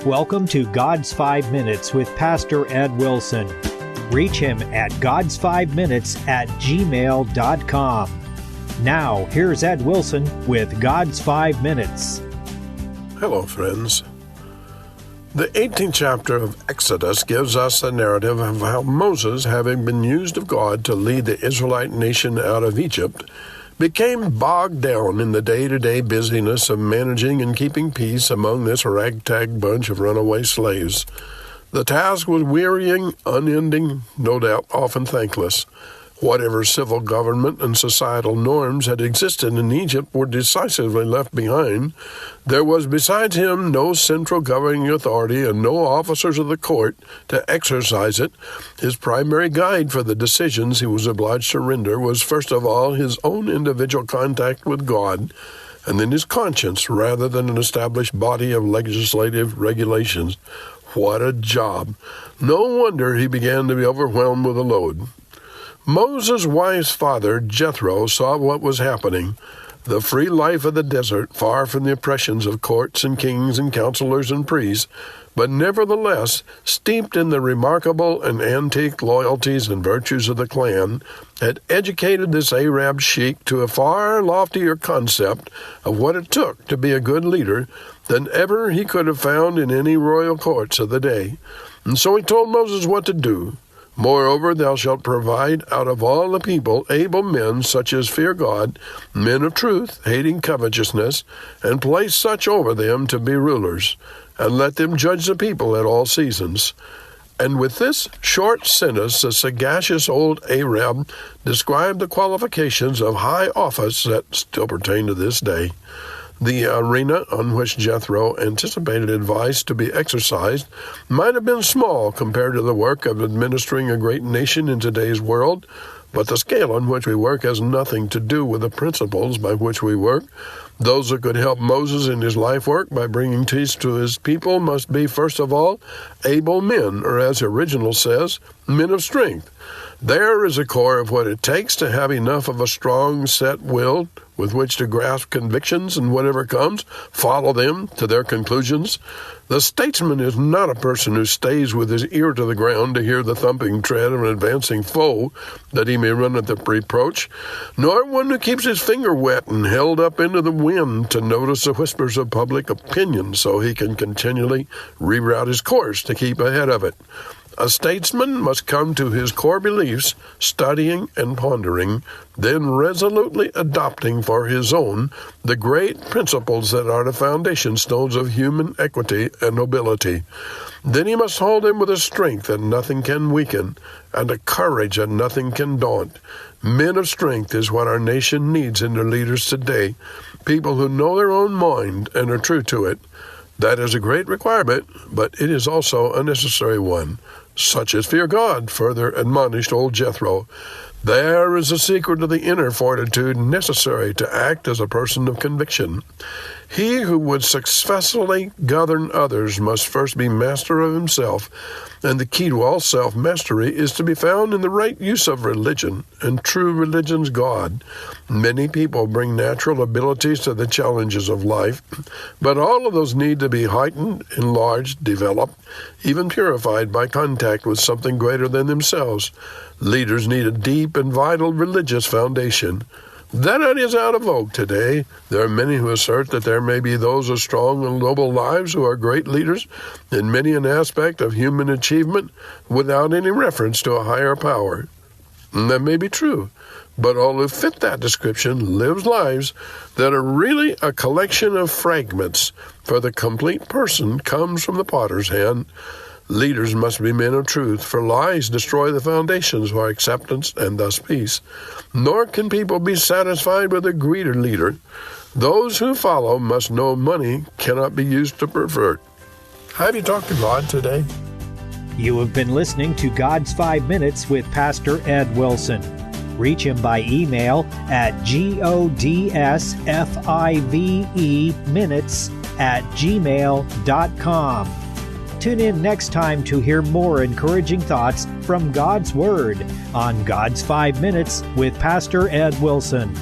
welcome to God's 5 Minutes with Pastor Ed Wilson. Reach him at gods5minutes@gmail.com. Now, here's Ed Wilson with God's 5 Minutes. Hello, friends. The 18th chapter of Exodus gives us a narrative of how Moses, having been used of God to lead the Israelite nation out of Egypt, became bogged down in the day-to-day busyness of managing and keeping peace among this ragtag bunch of runaway slaves. The task was wearying, unending, no doubt often thankless. Whatever civil government and societal norms had existed in Egypt were decisively left behind. There was besides him no central governing authority and no officers of the court to exercise it. His primary guide for the decisions he was obliged to render was first of all his own individual contact with God, and then his conscience rather than an established body of legislative regulations. What a job! No wonder he began to be overwhelmed with a load. Moses' wife's father, Jethro, saw what was happening. The free life of the desert, far from the oppressions of courts and kings and counselors and priests, but nevertheless steeped in the remarkable and antique loyalties and virtues of the clan, had educated this Arab sheik to a far loftier concept of what it took to be a good leader than ever he could have found in any royal courts of the day. And so he told Moses what to do. Moreover, thou shalt provide out of all the people able men such as fear God, men of truth, hating covetousness, and place such over them to be rulers, and let them judge the people at all seasons. And with this short sentence, the sagacious old Arab described the qualifications of high office that still pertain to this day. The arena on which Jethro anticipated advice to be exercised might have been small compared to the work of administering a great nation in today's world, but the scale on which we work has nothing to do with the principles by which we work. Those who could help Moses in his life work by bringing peace to his people must be, first of all, able men, or as the original says, men of strength. There is a core of what it takes to have enough of a strong, set will with which to grasp convictions and whatever comes, follow them to their conclusions. The statesman is not a person who stays with his ear to the ground to hear the thumping tread of an advancing foe that he may run at the reproach, nor one who keeps his finger wet and held up into the wind to notice the whispers of public opinion so he can continually reroute his course to keep ahead of it. A statesman must come to his core beliefs, studying and pondering, then resolutely adopting for his own the great principles that are the foundation stones of human equity and nobility. Then he must hold them with a strength that nothing can weaken, and a courage that nothing can daunt. Men of strength is what our nation needs in their leaders today, people who know their own mind and are true to it. That is a great requirement, but it is also a necessary one. Such as fear God, further admonished old Jethro. There is a secret of the inner fortitude necessary to act as a person of conviction. He who would successfully govern others must first be master of himself, and the key to all self-mastery is to be found in the right use of religion, and true religion's God. Many people bring natural abilities to the challenges of life, but all of those need to be heightened, enlarged, developed, even purified by contact with something greater than themselves. Leaders need a deep and vital religious foundation. That idea is out of vogue today. There are many who assert that there may be those with strong and noble lives who are great leaders in many an aspect of human achievement without any reference to a higher power. And that may be true, but all who fit that description live lives that are really a collection of fragments, for the complete person comes from the potter's hand. Leaders must be men of truth, for lies destroy the foundations of our acceptance and thus peace. Nor can people be satisfied with a greedy leader. Those who follow must know money cannot be used to pervert. Have you talked to God today? You have been listening to God's 5 Minutes with Pastor Ed Wilson. Reach him by email at godsfive minutes@gmail.com. Tune in next time to hear more encouraging thoughts from God's Word on God's 5 Minutes with Pastor Ed Wilson.